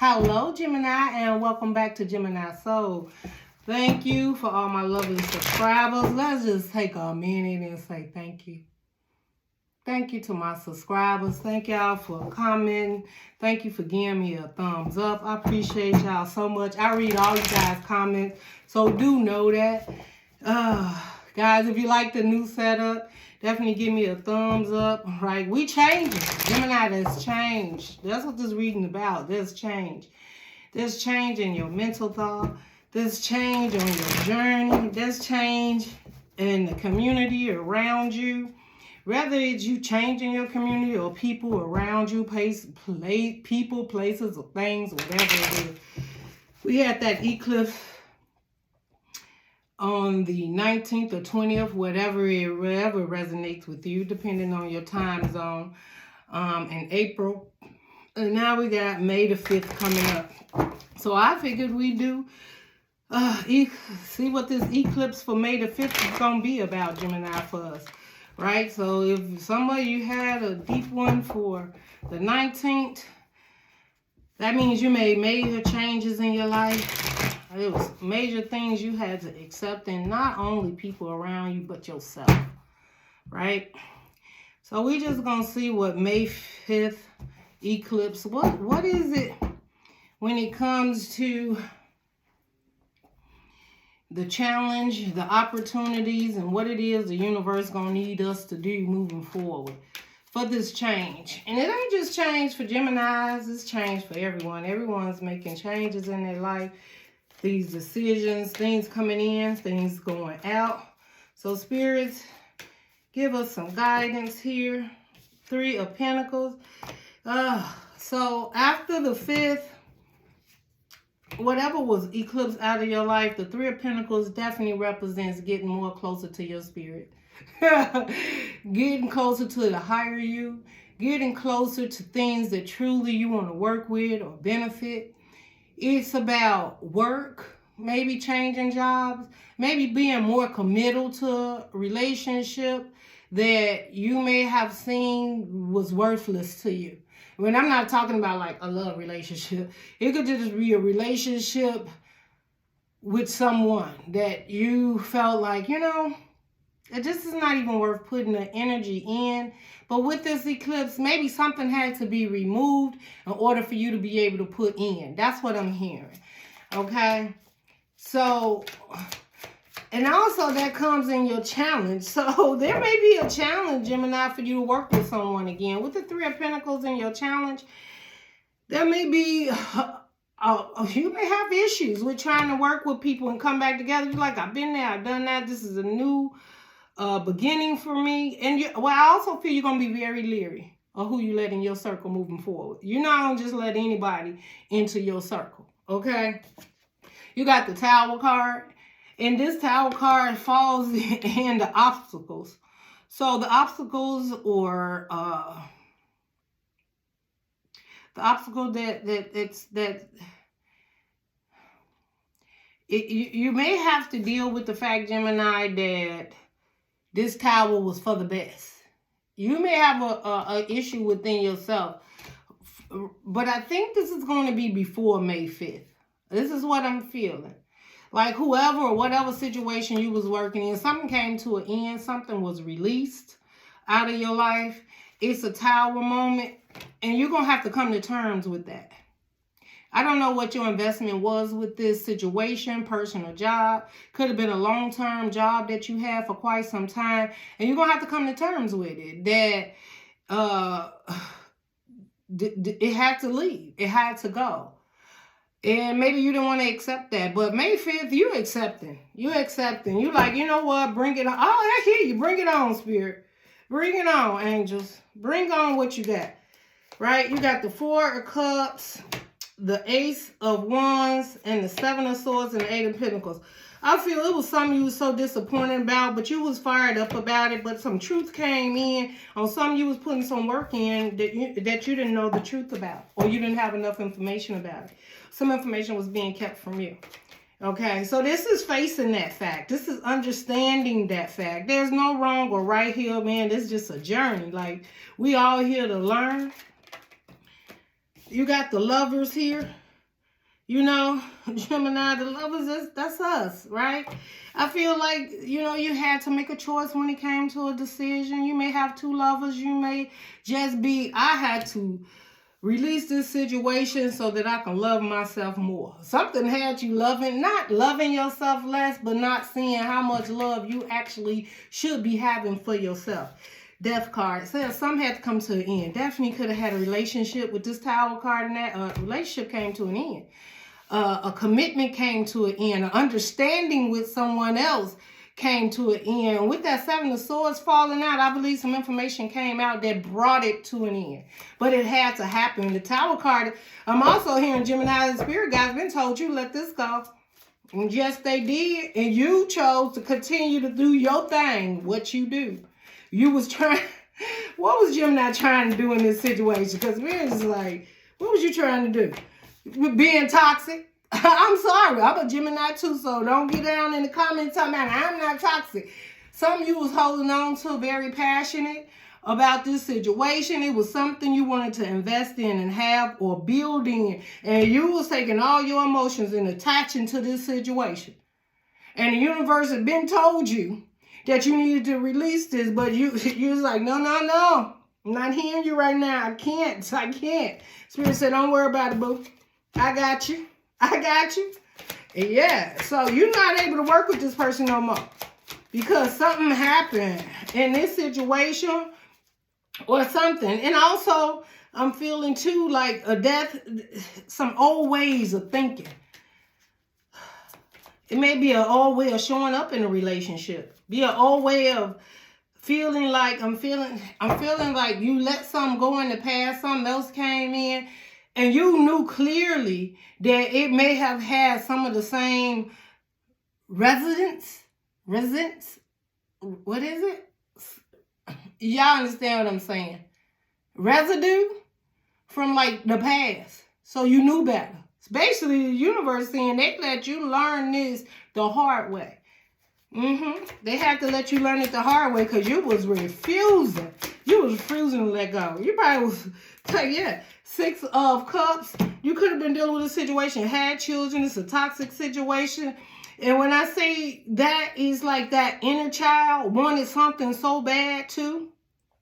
Hello, Gemini, and welcome back to Gemini Soul. Thank you for all my lovely subscribers. Let's just take a minute and say thank you. Thank you to my subscribers. Thank y'all for commenting. Thank you for giving me a thumbs up. I appreciate y'all so much. I read all you guys' comments, so do know that. Guys, if you like the new setup, definitely give me a thumbs up. Right, we changing. Gemini, there's change. That's what this reading about. There's change. There's change in your mental thought. There's change on your journey. There's change in the community around you. Whether it's you changing your community or people around you, people, places, or things, whatever it is. We had that eclipse on the 19th or 20th, whatever resonates with you, depending on your time zone, in April. And now we got May the 5th coming up. So I figured we do see what this eclipse for May the 5th is going to be about, Gemini, for us. Right? So if some of you had a deep one for the 19th, that means you made major changes in your life. It was major things you had to accept, and not only people around you, but yourself. Right? So we just going to see what May 5th eclipse, what is it when it comes to the challenge, the opportunities, and what it is the universe gonna need us to do moving forward for this change. And it ain't just change for Geminis, it's change for everyone. Everyone's making changes in their life. These decisions, things coming in, things going out. So spirits, give us some guidance here. 3 of Pentacles. So after the 5th, whatever was eclipsed out of your life, the 3 of Pentacles definitely represents getting more closer to your spirit. Getting closer to the higher you. Getting closer to things that truly you want to work with or benefit. It's about work, maybe changing jobs, maybe being more committal to a relationship that you may have seen was worthless to you. When I'm not talking about like a love relationship, it could just be a relationship with someone that you felt like, you know, this is not even worth putting the energy in. But with this eclipse, maybe something had to be removed in order for you to be able to put in. That's what I'm hearing. Okay? So, and also that comes in your challenge. So there may be a challenge, Gemini, for you to work with someone again. With the 3 of Pentacles in your challenge, there may be, you may have issues with trying to work with people and come back together. You're like, I've been there, I've done that. This is a new beginning for me. And I also feel you're going to be very leery of who you let in your circle moving forward. You're not going to just let anybody into your circle. Okay? You got the Tower card. And this Tower card falls in the obstacles. So the obstacles, or the obstacle you may have to deal with the fact, Gemini, that this Tower was for the best. You may have a issue within yourself, but I think this is going to be before May 5th. This is what I'm feeling. Like whoever or whatever situation you was working in, something came to an end, something was released out of your life. It's a Tower moment, and you're going to have to come to terms with that. I don't know what your investment was with this situation, person or job. Could have been a long-term job that you had for quite some time, and you're going to have to come to terms with it. That it had to leave. It had to go. And maybe you didn't want to accept that. But May 5th, you accepting. You accepting. You like, you know what? Bring it on. Oh, I hear you. Bring it on, Spirit. Bring it on, angels. Bring on what you got. Right? You got the 4 of Cups, the Ace of Wands, and the 7 of Swords, and the 8 of Pentacles. I feel it was something you was so disappointed about, but you was fired up about it. But some truth came in on something you was putting some work in that you didn't know the truth about, or you didn't have enough information about it. Some information was being kept from you. Okay, so this is facing that fact. This is understanding that fact. There's no wrong or right here, man. This is just a journey. Like, we all here to learn. You got the Lovers here. You know, Gemini, the lovers, that's us, right? I feel like, you know, you had to make a choice when it came to a decision. You may have two lovers. You may just be, I had to release this situation so that I can love myself more. Something had you not loving yourself less, but not seeing how much love you actually should be having for yourself. Death card says something had to come to an end. Definitely could have had a relationship with this Tower card, and that relationship came to an end. A commitment came to an end. An understanding with someone else came to an end. With that Seven of Swords falling out, I believe some information came out that brought it to an end. But it had to happen. The Tower card, I'm also hearing Gemini, the spirit guides been told you let this go. And yes, they did. And you chose to continue to do your thing, what you do. You was trying, what was Gemini trying to do in this situation? Because we're just like, what was you trying to do? Being toxic? I'm sorry, I'm a Gemini too, so don't get down in the comments talking about I'm not toxic. Some of you was holding on to, very passionate about this situation. It was something you wanted to invest in and have or build in, and you was taking all your emotions and attaching to this situation. And the universe had been told you that you needed to release this, but you was like, no, I'm not hearing you right now. I can't. Spirit said, don't worry about it, boo. I got you. And yeah, so you're not able to work with this person no more because something happened in this situation or something. And also, I'm feeling too like a death, some old ways of thinking. It may be an old way of showing up in a relationship. Be an old way of feeling like I'm feeling like you let something go in the past, something else came in. And you knew clearly that it may have had some of the same residence. What is it? Y'all understand what I'm saying? Residue from like the past. So you knew better. It's basically the universe saying they let you learn this the hard way. They had to let you learn it the hard way because you was refusing. You was refusing to let go. You probably was, yeah, Six of Cups. You could have been dealing with a situation, had children. It's a toxic situation. And when I say that is like that inner child wanted something so bad too,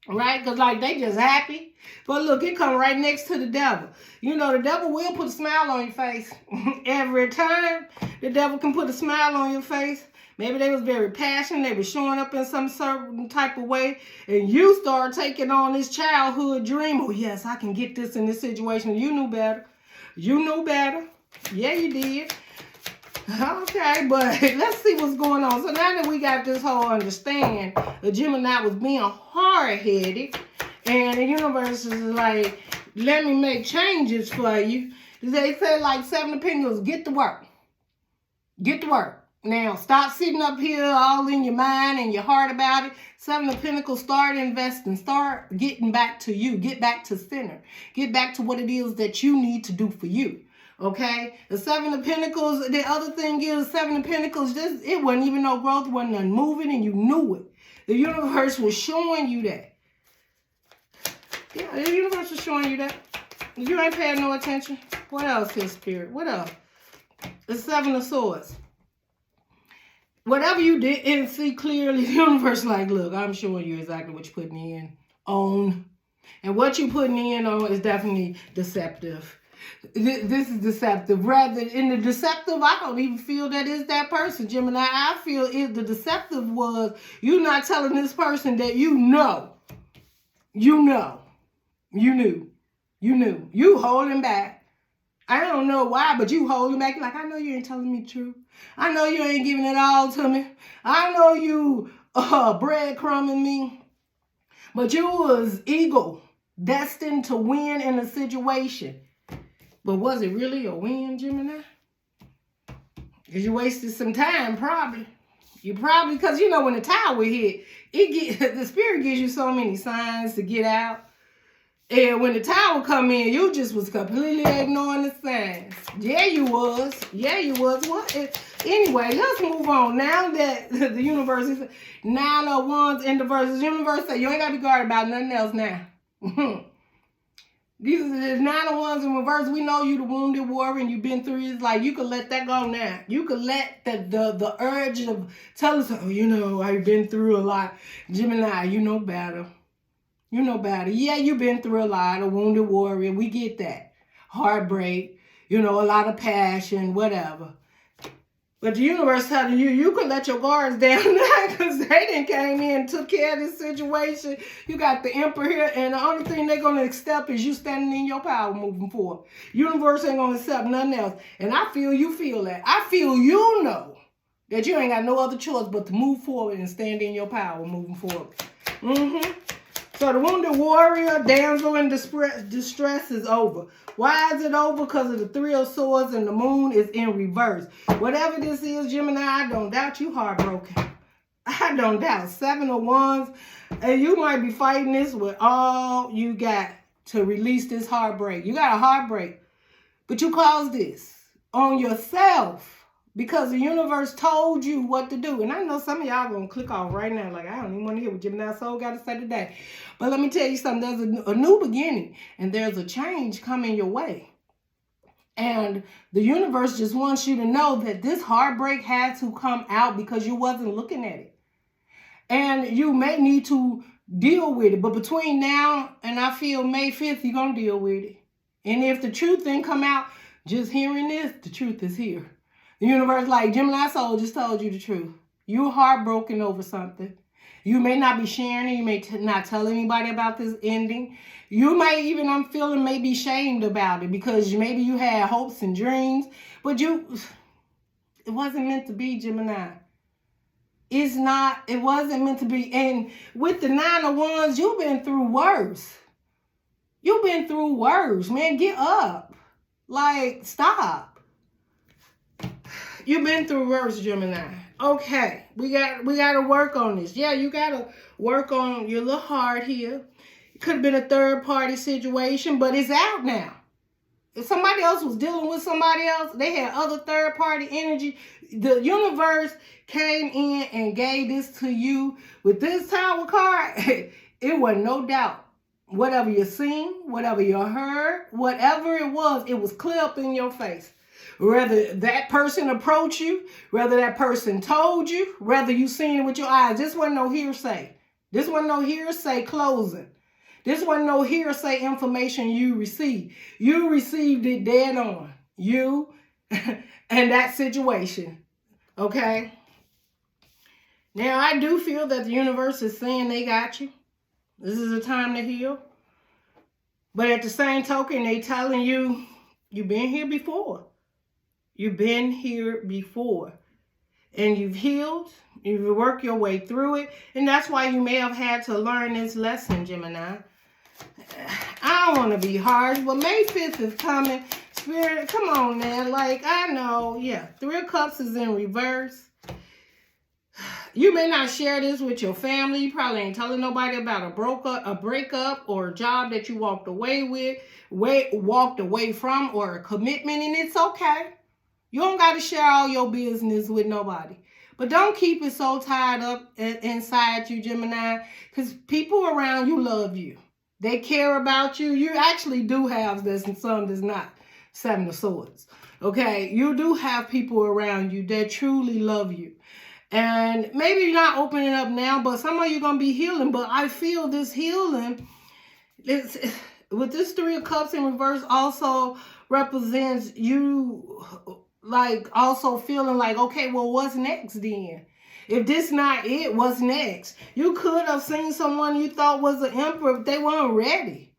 right? Because like they just happy. But look, it come right next to the devil. You know, the devil will put a smile on your face. Every time the devil can put a smile on your face. Maybe they was very passionate. They were showing up in some certain type of way. And you start taking on this childhood dream. Oh, yes, I can get this in this situation. You knew better. Yeah, you did. Okay, but let's see what's going on. So now that we got this whole understand, the Gemini was being hard-headed. And the universe is like, let me make changes for you. They say like Seven of Pentacles, get to work. Now, stop sitting up here all in your mind and your heart about it. Seven of Pentacles, start investing. Start getting back to you. Get back to center. Get back to what it is that you need to do for you. Okay? The Seven of Pentacles, the other thing is, Seven of Pentacles, it wasn't even no growth, wasn't none moving, and you knew it. The universe was showing you that. Yeah, the universe was showing you that. You ain't paying no attention. What else here, Spirit? What else? The Seven of Swords. Whatever you didn't see clearly, the universe like, look, I'm showing you exactly what you're putting in on. And what you're putting in on is definitely deceptive. This is deceptive. Rather, in the deceptive, I don't even feel that it's that person, Gemini. I feel if the deceptive was you not telling this person that you knew. You holding back. I don't know why, but you holding back. Like, I know you ain't telling me the truth. I know you ain't giving it all to me. I know you breadcrumbing me. But you was ego, destined to win in a situation. But was it really a win, Gemini? Because you wasted some time, probably. You probably, because you know when the tower hit, the spirit gives you so many signs to get out. And when the tower come in, you just was completely ignoring the signs. Yeah, you was. What? Anyway, let's move on. Now that the universe is 9 of Wands in the verses, the universe say you ain't got to be guarded about nothing else now. These are the 9 of Wands in reverse. We know you the wounded warrior and you've been through it. It's like you can let that go now. You can let the urge of tell us, oh, you know, I've been through a lot. Gemini, you know better. You know better. Yeah, you've been through a lot. A wounded warrior. We get that. Heartbreak. You know, a lot of passion, whatever. But the universe telling you, you can let your guards down now because they done came in and took care of this situation. You got the Emperor here, and the only thing they're going to accept is you standing in your power moving forward. Universe ain't going to accept nothing else. And I feel you feel that. I feel you know that you ain't got no other choice but to move forward and stand in your power moving forward. So the wounded warrior, damsel in distress is over. Why is it over? Because of the 3 of Swords and the moon is in reverse. Whatever this is, Gemini, I don't doubt you heartbroken. I don't doubt. 7 of Wands. And you might be fighting this with all you got to release this heartbreak. You got a heartbreak. But you caused this on yourself. Because the universe told you what to do. And I know some of y'all going to click off right now. Like, I don't even want to hear what Gemini Soul got to say today. But let me tell you something. There's a new beginning. And there's a change coming your way. And the universe just wants you to know that this heartbreak had to come out because you wasn't looking at it. And you may need to deal with it. But between now and I feel May 5th, you're going to deal with it. And if the truth didn't come out, just hearing this, the truth is here. The universe, like Gemini Soul just told you the truth. You're heartbroken over something. You may not be sharing it. You may not tell anybody about this ending. You may even, I'm feeling, may be shamed about it because maybe you had hopes and dreams. But it wasn't meant to be, Gemini. It wasn't meant to be. And with the 9 of Wands, you've been through worse. You've been through worse, man. Get up. Like, stop. You've been through worse, Gemini. Okay, we got to work on this. Yeah, you got to work on your little heart here. It could have been a third-party situation, but it's out now. If somebody else was dealing with somebody else, they had other third-party energy. The universe came in and gave this to you. With this Tower card, it was no doubt. Whatever you seen, whatever you heard, whatever it was clear up in your face. Whether that person approached you, whether that person told you, whether you seen it with your eyes. This wasn't no hearsay. This wasn't no hearsay closing. This wasn't no hearsay information you received. You received it dead on. You and that situation. Okay? Now, I do feel that the universe is saying they got you. This is a time to heal. But at the same token, they telling you, you've been here before. You've been here before. And you've healed. You've worked your way through it. And that's why you may have had to learn this lesson, Gemini. I don't want to be harsh, but May 5th is coming. Spirit, come on, man. Like, I know. Yeah, 3 of Cups is in reverse. You may not share this with your family. You probably ain't telling nobody about a breakup or a job that you walked away from, or a commitment, and it's okay. You don't got to share all your business with nobody. But don't keep it so tied up inside you, Gemini, because people around you love you. They care about you. You actually do have this, and some does not. 7 of Swords. Okay? You do have people around you that truly love you. And maybe you're not opening up now, but some of you are going to be healing. But I feel this healing, with this 3 of Cups in reverse, also represents you, like, also feeling like, okay, well, what's next then? If this not it, what's next? You could have seen someone you thought was an emperor, but they weren't ready.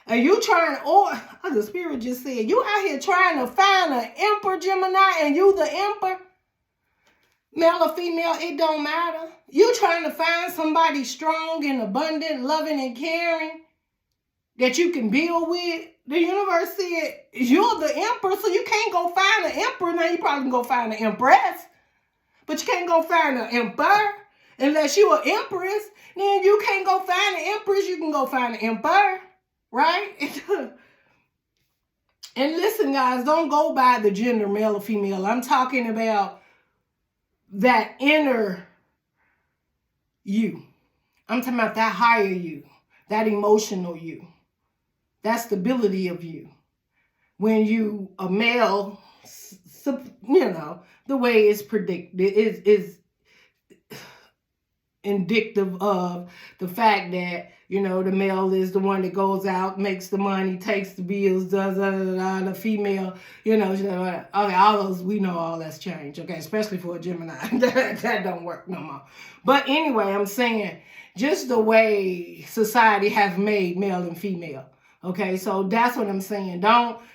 And you trying, or as the spirit just said, you out here trying to find an emperor, Gemini, and you the emperor? Male or female, it don't matter. You trying to find somebody strong and abundant, loving and caring that you can build with. The universe said, you're the emperor, so you can't go find an emperor. Now you probably can go find an empress, but you can't go find an emperor unless you're an empress. Then you can't go find an empress, you can go find an emperor, right? And listen, guys, don't go by the gender, male or female. I'm talking about that inner you. I'm talking about that higher you, that emotional you. that stability of you. When you a male, you know, the way it's predicted is indicative of the fact that, you know, the male is the one that goes out, makes the money, takes the bills, does the female, you know, okay, all those, we know all that's changed, okay, especially for a Gemini. that don't work no more. But anyway, I'm saying just the way society has made male and female. Okay, so that's what I'm saying.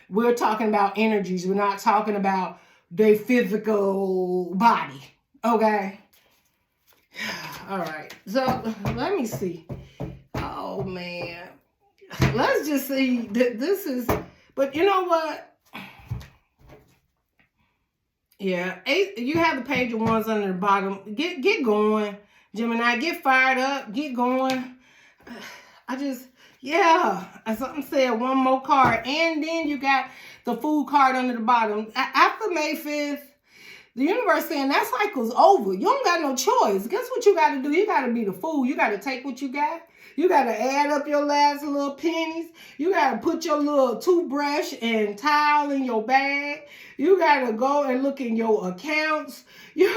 We're talking about energies. We're not talking about their physical body. Okay. All right. So let me see. Oh man. Let's just see. This is. But you know what? Yeah. You have the page of wands under the bottom. Get going, Gemini. Get fired up. Get going. Yeah, something said one more card. And then you got the Fool card under the bottom. After May 5th, the universe saying that cycle's over. You don't got no choice. Guess what you got to do? You got to be the fool. You got to take what you got. You got to add up your last little pennies. You got to put your little toothbrush and towel in your bag. You got to go and look in your accounts. You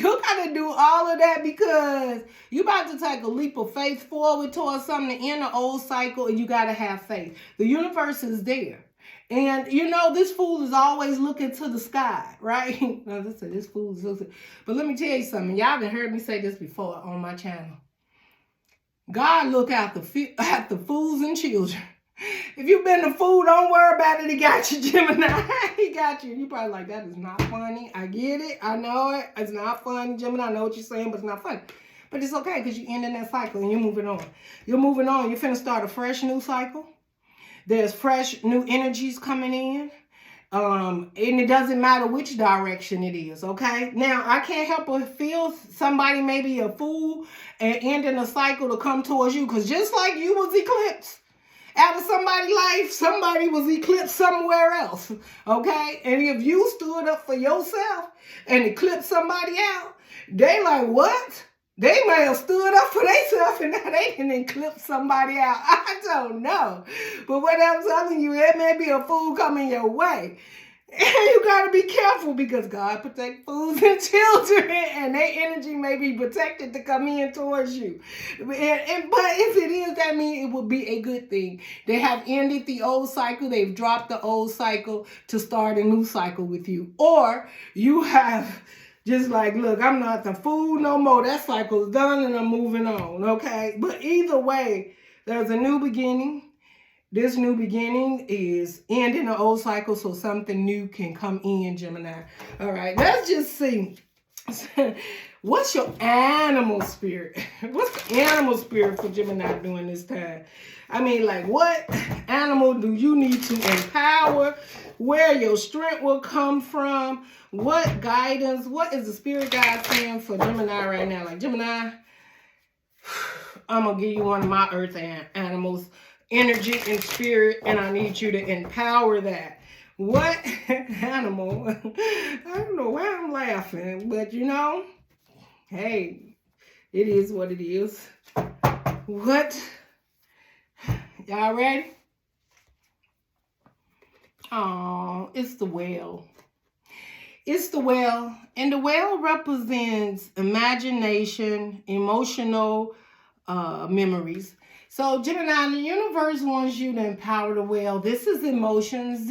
got to do all of that because you about to take a leap of faith forward towards something in the old cycle, and you got to have faith. The universe is there. And, you know, this fool is always looking to the sky, right? No, this fool is looking. But let me tell you something. Y'all have heard me say this before on my channel. God look out the fools and children. If you've been a fool, don't worry about it. He got you, Gemini. He got you. You probably like, that is not funny. I get it. I know it. It's not funny, Gemini. I know what you're saying, but it's not funny. But it's okay because you're ending that cycle and you're moving on. You're moving on. You're finna start a fresh new cycle. There's fresh new energies coming in. And it doesn't matter which direction it is, okay? Now, I can't help but feel somebody may be a fool and ending a cycle to come towards you. Because just like you was eclipsed out of somebody's life, somebody was eclipsed somewhere else, okay? And if you stood up for yourself and eclipsed somebody out, they like, what? They may have stood up for themselves and now they can eclipse somebody out. I don't know. But what I'm telling you, it may be a fool coming your way. And you got to be careful because God protects fools and children. And their energy may be protected to come in towards you. But if it is, that means it will be a good thing. They have ended the old cycle. They've dropped the old cycle to start a new cycle with you. Or you have... just like, look, I'm not the fool no more. That cycle's done and I'm moving on, okay? But either way, there's a new beginning. This new beginning is ending the old cycle so something new can come in, Gemini. All right, let's just see. What's your animal spirit? What's the animal spirit for Gemini during this time? I mean, like, what animal do you need to empower? Where your strength will come from? What guidance? What is the spirit guide saying for Gemini right now? Like, Gemini, I'm going to give you one of my earth animals, energy and spirit, and I need you to empower that. What animal? I don't know why I'm laughing, but you know, hey, it is what it is. What? Y'all ready? Oh, it's the whale. It's the whale. And the whale represents imagination, emotional memories. So Gemini, the universe wants you to empower the whale. This is emotions.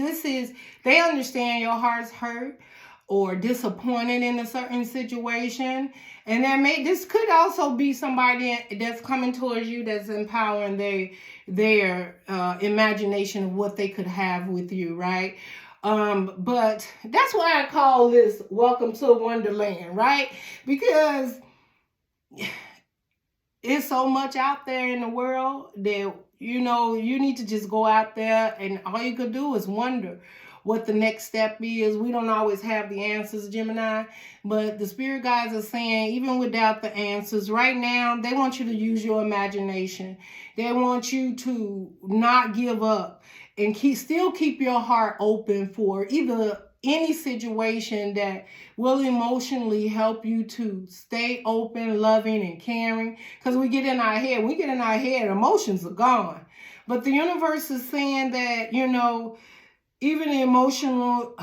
They understand your heart's hurt or disappointed in a certain situation. And this could also be somebody that's coming towards you that's empowering their imagination of what they could have with you, right? But that's why I call this Welcome to Wonderland, right? Because it's so much out there in the world that, you know, you need to just go out there and all you could do is wonder what the next step is. We don't always have the answers, Gemini, but the spirit guides are saying, even without the answers, right now, they want you to use your imagination. They want you to not give up and still keep your heart open for either any situation that will emotionally help you to stay open, loving, and caring. Because we get in our head. When we get in our head, emotions are gone. But the universe is saying that, you know, even the emotional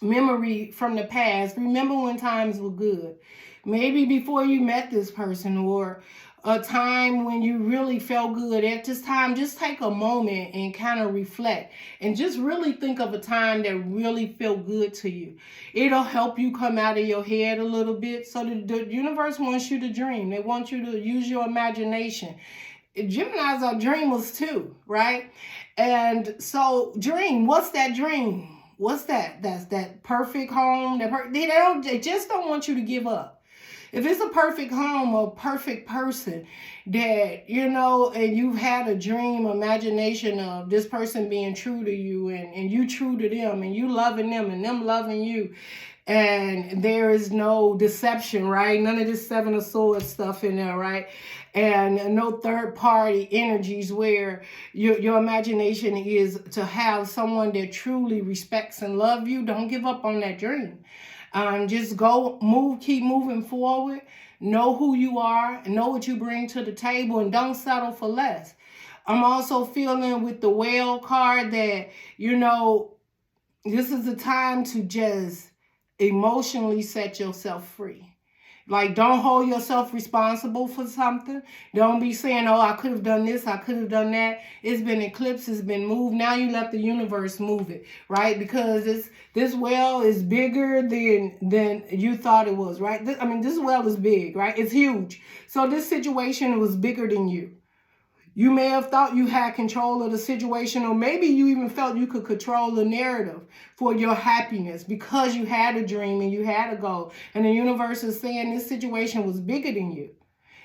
memory from the past. Remember when times were good. Maybe before you met this person, or a time when you really felt good. At this time, just take a moment and kind of reflect and just really think of a time that really felt good to you. It'll help you come out of your head a little bit. So the universe wants you to dream. They want you to use your imagination. Geminis are dreamers too, right? And so dream. What's that dream? What's that? That's that perfect home. They just don't want you to give up. If it's a perfect home or perfect person that, you know, and you've had a dream, imagination of this person being true to you, and you true to them, and you loving them and them loving you, and there is no deception, right? None of this Seven of Swords stuff in there, right? And no third party energies, where your imagination is to have someone that truly respects and love you. Don't give up on that dream. Just keep moving forward. Know who you are, know what you bring to the table, and don't settle for less. I'm also feeling with the Whale card that, you know, this is the time to just emotionally set yourself free. Like, don't hold yourself responsible for something. Don't be saying, oh, I could have done this, I could have done that. It's been eclipsed, it's been moved. Now you let the universe move it, right? Because this well is bigger than you thought it was, right? This well is big, right? It's huge. So this situation was bigger than you. You may have thought you had control of the situation, or maybe you even felt you could control the narrative for your happiness because you had a dream and you had a goal. And the universe is saying this situation was bigger than you.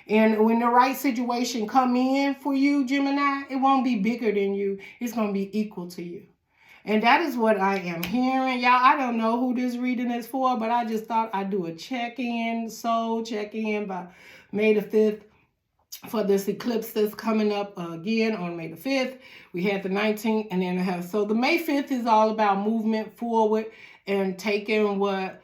And when the right situation come in for you, Gemini, it won't be bigger than you. It's going to be equal to you. And that is what I am hearing. Y'all, I don't know who this reading is for, but I just thought I'd do a check-in, soul check-in by May the 5th. For this eclipse that's coming up again on May the 5th. We had the 19th, and then so the May 5th is all about movement forward and taking what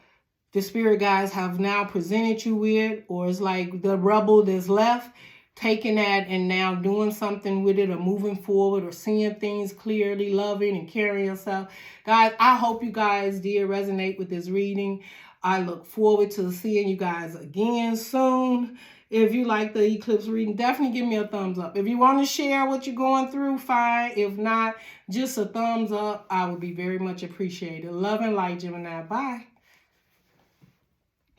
the spirit guides have now presented you with, or it's like the rubble that's left, taking that and now doing something with it, or moving forward, or seeing things clearly, loving and caring yourself. Guys, I hope you guys did resonate with this reading. I look forward to seeing you guys again soon. If you like the eclipse reading, definitely give me a thumbs up. If you want to share what you're going through, fine. If not, just a thumbs up. I would be very much appreciated. Love and light, Gemini. Bye.